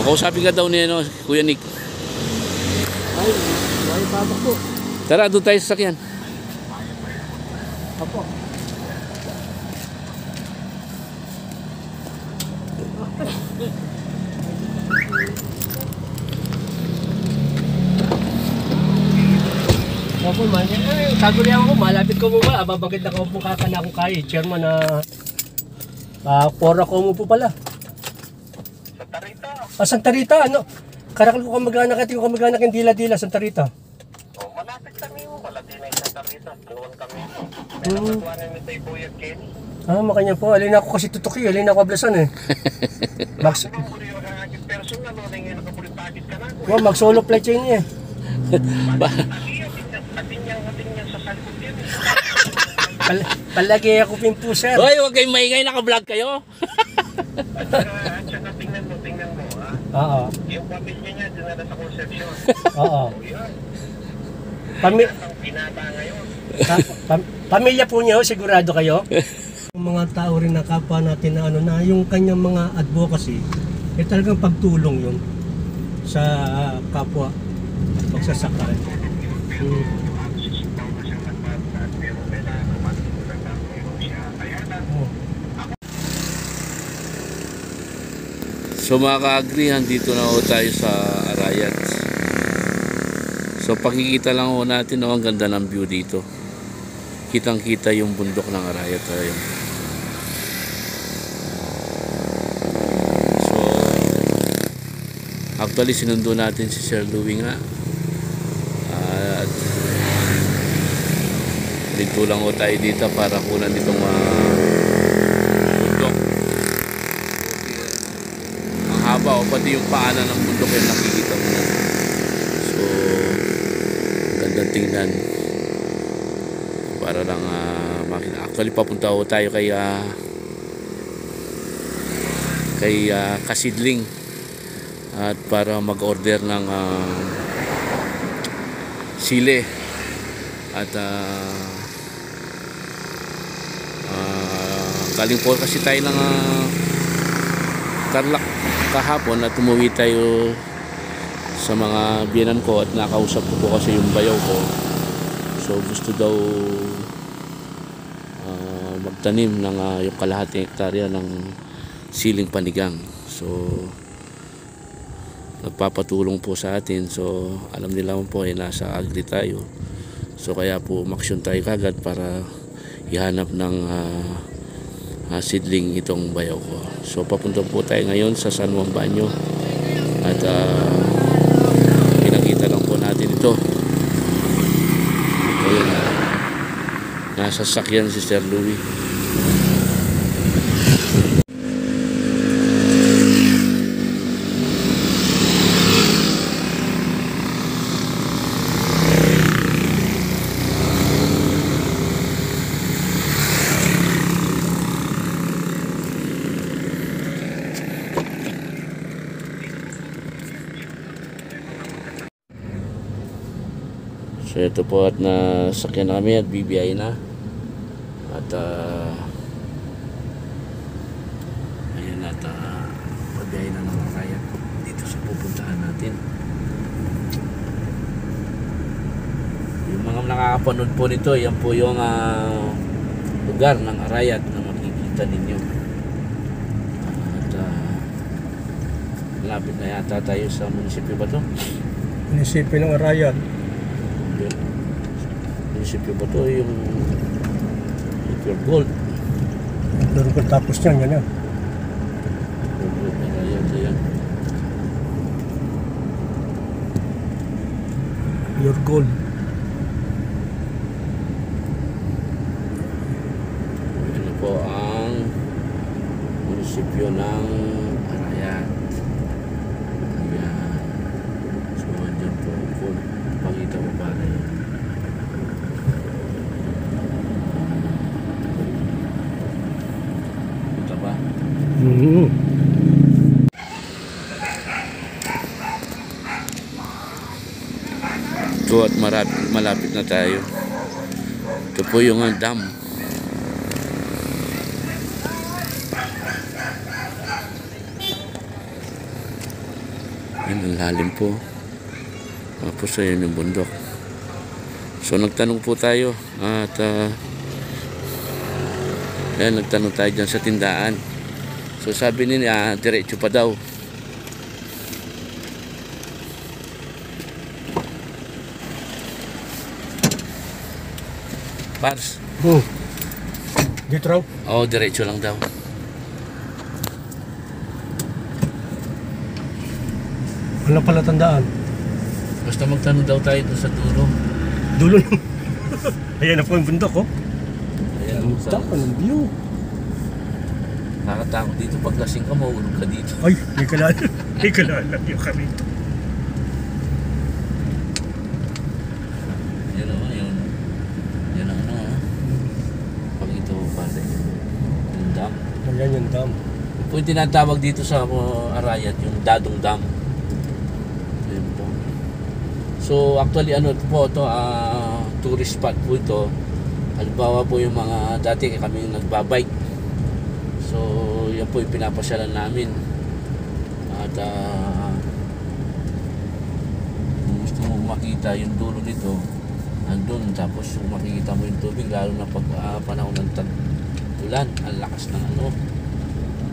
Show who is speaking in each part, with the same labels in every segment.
Speaker 1: kausapin ka daw ni ano, Kuya Nick.
Speaker 2: Ay, may papak po.
Speaker 1: Tara, doon tayo sa sakyan.
Speaker 2: Apo. Opo, man. Kagurihan ko, malapit ko mo ba? Ababagad na ko po kakana ko kayo. Chairman na Pora ko mo po pala.
Speaker 3: Santa Rita.
Speaker 2: Santa Rita, ano? Karakal ko kamag-anak at yung kamag-anak yung dila-dila, Santa Rita.
Speaker 3: Oh, malapit kami mo. Malapit na yung Santa Rita. Tuwan kami. May nakatuwanan nito yung Kuya Kenny.
Speaker 2: Makanya po. Alin ako kasi tutuki. Alin ako ablasan eh. Max.
Speaker 3: Ano mo rin ang aking personal? Ano yung nakapulit-pakit ka na?
Speaker 2: Wow, mag-solo flight chain niya eh.
Speaker 3: Atin niyang sa salpot yan eh.
Speaker 2: Palagi ako pimpo, sir.
Speaker 1: Hoy, huwag kayong maingay, naka-vlog kayo.
Speaker 3: At saka tingnan mo ha.
Speaker 2: Oo.
Speaker 3: Yung pamilya niya, dinala sa conception.
Speaker 2: Oo.
Speaker 3: O yan.
Speaker 2: Pami
Speaker 3: Ang pinata ngayon.
Speaker 2: Pamilya po niya, sigurado kayo? Yung mga tao rin na kapwa natin na ano na yung kanyang mga advocacy, talagang pagtulong yun sa kapwa magsasaka.
Speaker 1: So mga ka-agri, dito na ho tayo sa Arayat. So pakikita lang ho natin, ang ganda ng view dito. Kitang kita yung bundok ng Arayat. Ayun. So actually sinundo natin si Sir Louie nga. At dito lang ho tayo dito para kunan itong bundok. Haba o pati yung paanan ng bundok yung nakikita mo na. So gandang tingnan para lang makita. Actually papunta ho tayo kay Kasidling at para mag-order ng sile at galing po kasi tayo ng Tarlac kahapon at umuwi tayo sa mga biyenan ko at nakausap ko po kasi yung bayaw ko. So gusto daw magtanim ng yung kalahating hektarya ng siling panigang. So nagpapatulong po sa atin. So alam nila po nasa agri tayo. So kaya po umaksyon tayo kagad para ihanap ng seedling itong bayaw ko. So papunta po tayo ngayon sa San Juan Banyo at pinakita lang po natin ito. Ayun, nasa sakyan si Sir Louie. So ito po at nasakyan na kami at BBI na at ayan at pagbiyahe na ng Arayat dito sa pupuntahan natin. Yung mga nakakapanood po nito, yan po yung lugar ng Arayat na makikita ninyo at malapit na yata tayo sa munisipyo ba to?
Speaker 2: Munisipyo ng Arayat.
Speaker 1: Munisipyo ba ito yung Pure Gold?
Speaker 2: Pure Gold tapos yan, ganyan.
Speaker 1: Pure Gold, ayan.
Speaker 2: Pure Gold.
Speaker 1: Ito po ang munisipyo ng Arayat. Ayan. So, andyan po. Pakita mo pa na yun. Ito at malapit na tayo. Ito po yung dam. Ang lalim po. Tapos ayun yung bundok. So nagtanong po tayo at ayan, nagtanong tayo dyan sa tindaan. So sabi nila diretso pa daw. Pars.
Speaker 2: Dito raw.
Speaker 1: Oo, diretso lang daw.
Speaker 2: Wala pala tandaan.
Speaker 1: Basta magtanong daw tayo doon sa dulo.
Speaker 2: Dulo lang. Ayan na po yung bundok, oh.
Speaker 1: Ayan,
Speaker 2: Ang tapo ng view.
Speaker 1: nakakatakot dito. Pag lasing ka, mahulog ka dito.
Speaker 2: Ay, may kalala. May kalala yung kami ito.
Speaker 1: Yan o, yun. Yan ang ano, ha. Pag ito, pare. Yung dam.
Speaker 2: Ayan yung dam.
Speaker 1: Ito yung tinatawag dito sa Arayat, yung Dadong Dam. Yan po. So, actually, ano po ito, tourist spot po ito. Halimbawa po yung mga dati kami nagbabike. So, yan po yung pinapasyalan namin. At kung gusto mo makita yung dulo nito, andun. Tapos kung makikita mo yung tubig, lalo na pag panahon ng ulan, ang lakas ng ano.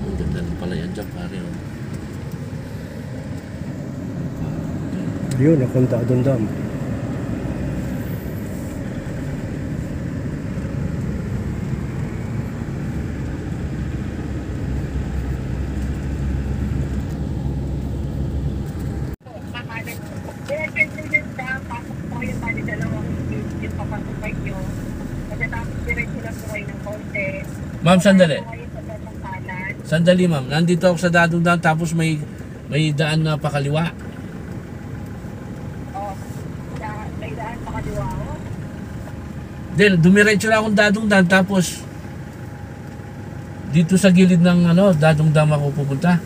Speaker 1: Ang ganda ng palayan dyan, pare. Oh.
Speaker 2: Yun, nakunta doon dam.
Speaker 1: Ma'am, sandali. Sandali, ma'am. Nandito ako sa Dadong Dam, tapos may daan na pakaliwa.
Speaker 3: May daan pa kaliwa ko.
Speaker 1: Then, dumiretso lang akong Dadong Dam, tapos dito sa gilid ng Dadong Dam ako pupunta.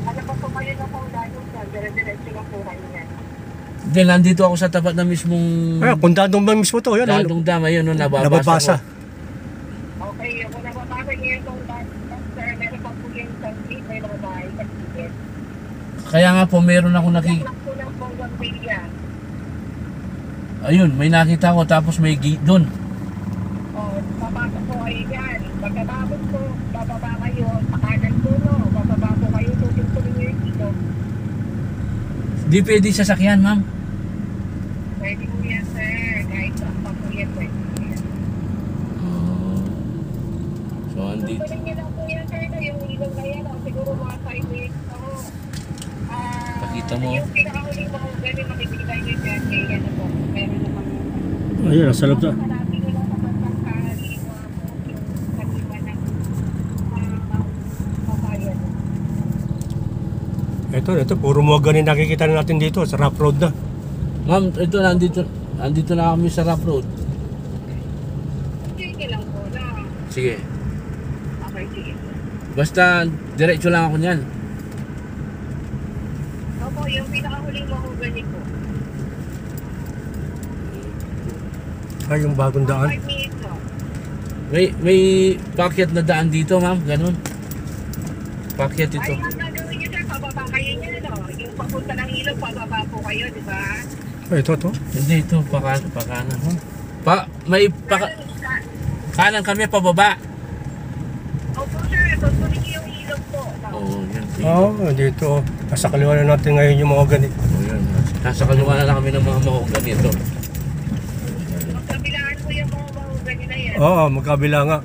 Speaker 3: Ano pa po kayo na kung dadong sa dire-diretso lang po kayo yan.
Speaker 1: Then, nandito ako sa tapat na mismong
Speaker 2: Ay, kung dadong ba mismo to, yan.
Speaker 1: Dadong Dam. Ayun, nababasa
Speaker 2: Nababasa.
Speaker 1: ko.
Speaker 3: Okay, kung nababasa niyo yung sir, meron pa po yung sa street, may mga bahay sa ticket.
Speaker 1: Kaya nga po, meron ako
Speaker 3: Lang po ng Bougainvillea.
Speaker 1: Ayun, may nakita ko, tapos may gate doon.
Speaker 3: O, papasok po kayo yan. Pagkatapos po, bababa kayo sa kanan po, no? Bababa po kayo, tutulong niyo yung dito.
Speaker 1: Di pwede sasakyan, ma'am.
Speaker 3: Pwede po yan, sir. Kahit saan pa po yan, pwede po yan.
Speaker 1: So, andito.
Speaker 3: Tutulong niyo lang po yan, sir, no? Yung ilong na yan, siguro mga 5 minutes ako.
Speaker 1: Pakita mo.
Speaker 3: Yung pinakahuling mga ganun, makikita niyo dyan, kaya yan po. Meron naman
Speaker 2: Ayun, nasa loob na.
Speaker 3: Malapit nila sa bansang kaliwa po yung kaliwa ng kabayan.
Speaker 2: Ito, puro mga ganin nakikita na natin dito sa rough road na.
Speaker 1: Ma'am, ito, nandito na kami sa rough road.
Speaker 3: Sige lang po na.
Speaker 1: Sige.
Speaker 3: Okay, sige.
Speaker 1: Basta, diretso lang ako niyan.
Speaker 3: Opo, yung pinakahuling mahugani po.
Speaker 2: Ay, yung bagong daan.
Speaker 3: 5 minutes po.
Speaker 1: May pakyat na daan dito, ma'am. Ganun. Pakyat ito.
Speaker 3: Ay, ang gagawin niyo sir, pababa kayo niya, no? Yung papunta ng ilog, pababa po kayo, di ba?
Speaker 2: Ay, ito.
Speaker 1: Hindi, ito. Pakanan. Kanan kami, pababa.
Speaker 3: Opo sir, tutuloy niyo yung ilog po. No?
Speaker 1: Oo, yun.
Speaker 2: Oo, dito. Nasa kaliwa na natin ngayon yung mga ganit.
Speaker 1: Oo, yun. Nasa kaliwa na kami ng mga mahugan ito.
Speaker 3: Magkabilaan po yung mga mahugani na yan.
Speaker 2: Oo, magkabila nga.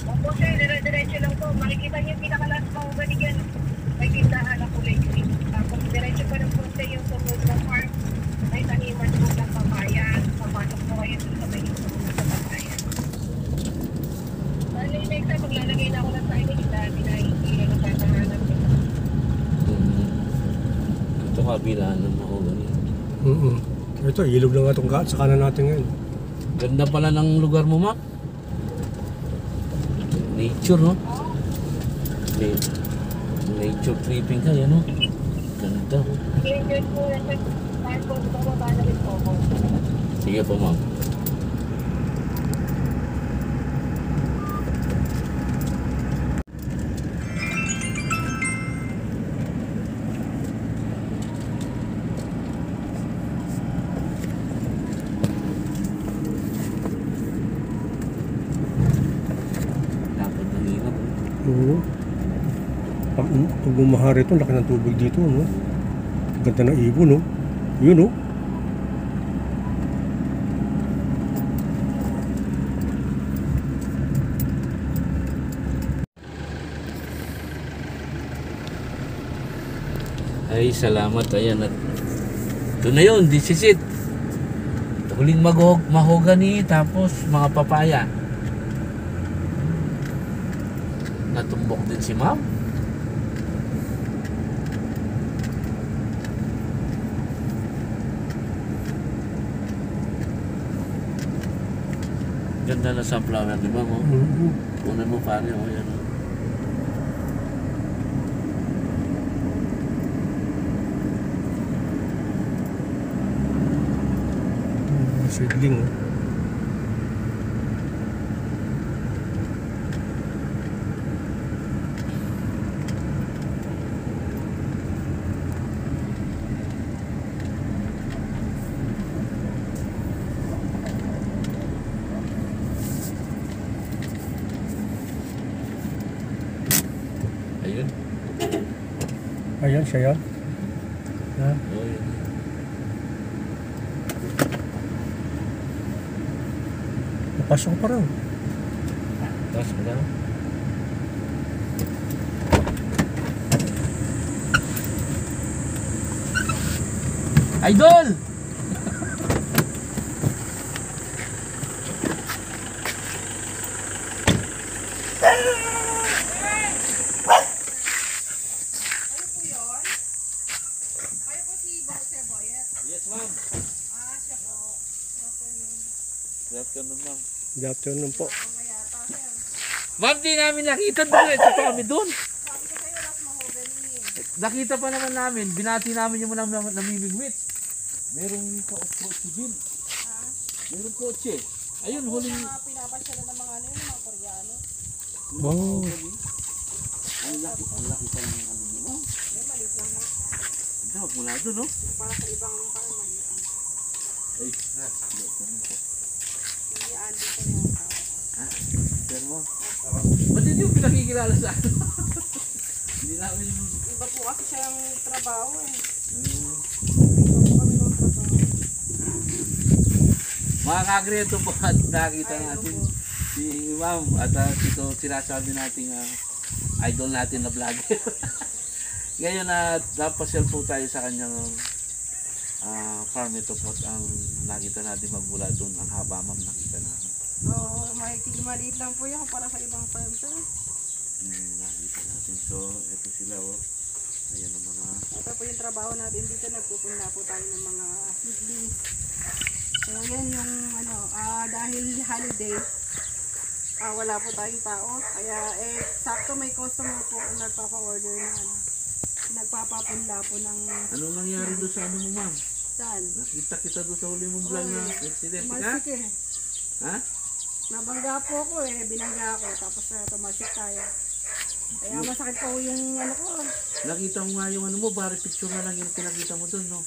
Speaker 3: Opo sir, dire-diretso lang po. Makikita niyo yung pinakalas mahugani yan. May tindahan na kulay green. Tapos diretso pa ng punta yung tungkol ng farm. May taniman po ng papaya. Papasok po kayo sa may sa papaya. Ano yung next time, maglalagay na ako ng signage na pinahihila ng tatahanan ko.
Speaker 1: Ito kabilaan ng mahugan.
Speaker 2: Ito, ilog lang nga itong sa kanan natin ngayon.
Speaker 1: Ganda pala ng lugar mo, ma'am. Nature, no? Nature tripping ka, yan, no? Ganda.
Speaker 3: I-enjoy po yan sir. Kahit po bababa na rin po ako.
Speaker 1: Sige po, ma'am.
Speaker 2: Pag bumaha rito, laki ng tubig dito, no? Ganda ng ibon, no? Yun, no?
Speaker 1: Ay, salamat. Ayan. At ito na yun, this is it. Huling mahogany, tapos mga papaya. Natumbok din si ma'am. Ganda na sunflower ni ma'am. Oh. Kunan mo pare. Oh, yan. Oh.
Speaker 2: Seedling, oh.
Speaker 1: Ayun.
Speaker 2: Ayan, siya yan. Ha?
Speaker 1: Oh, yun.
Speaker 2: Napasok pa raw.
Speaker 1: Tapos mo na. Idol! Yes, ma'am.
Speaker 3: Siya po.
Speaker 1: Good afternoon, ma'am.
Speaker 2: Good afternoon po.
Speaker 1: Ma'am, di namin nakita doon. Ito pa kami doon.
Speaker 3: Sabi ko sa'yo, Las Mahogany.
Speaker 1: Nakita pa naman namin. Binati namin yung mga namimigwit. Merong kotse din. Merong kotse. Ayun, huling...
Speaker 3: Pinapasyalan ng mga ano yun, mga Koreano.
Speaker 2: Oh.
Speaker 1: Ang laki pa ng ano nyo. Oh.
Speaker 3: May maliit lang na.
Speaker 1: Huwag mula doon, no?
Speaker 3: Para sa ibang parang maliit.
Speaker 1: Ay,
Speaker 3: Hindi andi ko na yung tao.
Speaker 1: pero mo. Ba't hindi yung pinakikilala sa ano? Hindi namin...
Speaker 3: Iba po kasi siyang trabaho eh.
Speaker 1: Hmm.
Speaker 3: Iba po kami ng trabaho.
Speaker 1: Mga kagreto po at nakita natin si Ma'am at ito sinasabi nating idol natin na vlogger. Ngayon napasyal po tayo sa kanyang farm. Ito po ang nakita natin magmula doon. Ang haba, ma'am, nakita natin.
Speaker 3: Oo, maliit lang po yan para sa ibang farm sir.
Speaker 1: Nakita natin. So, ito sila oh. Ayan ang mga...
Speaker 3: Ito po yung trabaho natin dito. Nagpupunla po tayo ng mga seedlings. So yan yung ano, dahil holiday, wala po tayong tao. Kaya sakto may customer po nagpapa-order na ano. Nagpapapunla po ng...
Speaker 1: Anong nangyari doon sa ano mo, ma'am?
Speaker 3: Saan?
Speaker 1: Nakita kita doon sa huli mong vlog na accident ka?
Speaker 3: Tumalsik eh.
Speaker 1: Ha?
Speaker 3: Nabangga po ako eh, binangga ako. Tapos tumalsik tayo. Kaya masakit po yung ano ko.
Speaker 1: Nakita mo nga yung ano mo, bari picture na lang yung pinakita mo doon, no?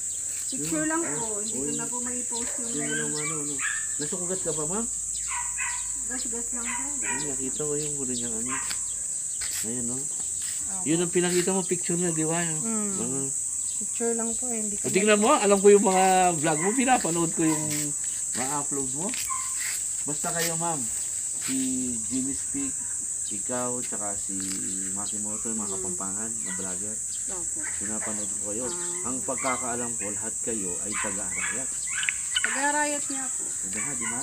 Speaker 3: Picture lang po, hindi ko na po mai-post yung
Speaker 1: Yung ano, no? Nasukugat ka ba, ma'am?
Speaker 3: gas-gas lang po.
Speaker 1: Ayun, nakita ko yung huli niyang ano. Ayun, no?
Speaker 3: Opo.
Speaker 1: Yun ang pinakita mo, picture na, di ba?
Speaker 3: Picture lang po eh, hindi ko
Speaker 1: Tingnan mo, alam ko yung mga vlog mo, pinapanood ko yung mga upload mo. Basta kayo, ma'am, si Jimmy Speak, ikaw, tsaka si Makimoto, yung mga kapampangan na vlogger,
Speaker 3: Opo.
Speaker 1: pinapanood ko kayo. Ang pagkakaalam ko, lahat kayo ay taga-arayat.
Speaker 3: Pag-arayat niya po.
Speaker 1: Diba, di ba?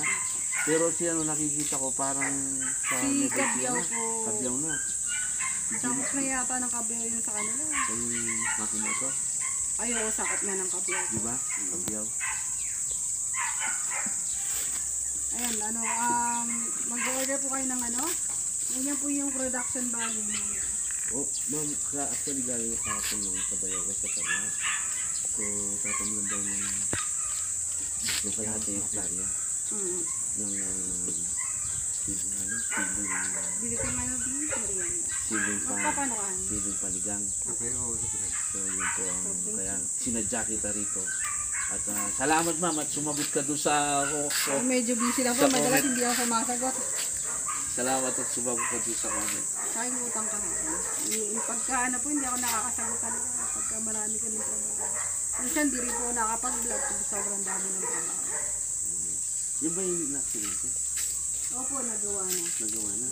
Speaker 1: Pero si ano nakikita ko parang sa
Speaker 3: Si
Speaker 1: Nueva
Speaker 3: Kabyaw
Speaker 1: Ecija
Speaker 3: po.
Speaker 1: na. Kabyaw na.
Speaker 3: Sakot na yata ng kabyaw yun sa kanila.
Speaker 1: Kay Makimoto,
Speaker 3: Ayaw, sakot na ng kabyaw.
Speaker 1: di ba? Kabyaw.
Speaker 3: Ayan, ano, mag-order po kayo ng ano. Yan po yung production value namin.
Speaker 1: Oh, ma'am, actually galing kahapon yung sa bayaw ko sa Tarna. So, tatamlan daw ng kalahati yung hektarya ng
Speaker 3: Bili ko ngayon din, merienda.
Speaker 1: siling
Speaker 3: Magpapanukan.
Speaker 1: siling paligang. So, yun po ang kaya sinadya kita rito. At salamat ma'am at sumagot ka doon sa
Speaker 3: Medyo busy lang po,
Speaker 1: Sa
Speaker 3: madalas
Speaker 1: comment.
Speaker 3: hindi ako sumasagot.
Speaker 1: Salamat at sumagot po sa comment.
Speaker 4: Sa akin utang ka hapon. Yung pagka ano po, hindi ako nakakasagot talaga. Pagka marami kami trabaho. Minsan di rin po nakapag-vlog kung sobrang dami ng trabaho.
Speaker 1: Yun ba yung na-accident ko?
Speaker 4: Opo, nagawa na.
Speaker 1: Nagawa na.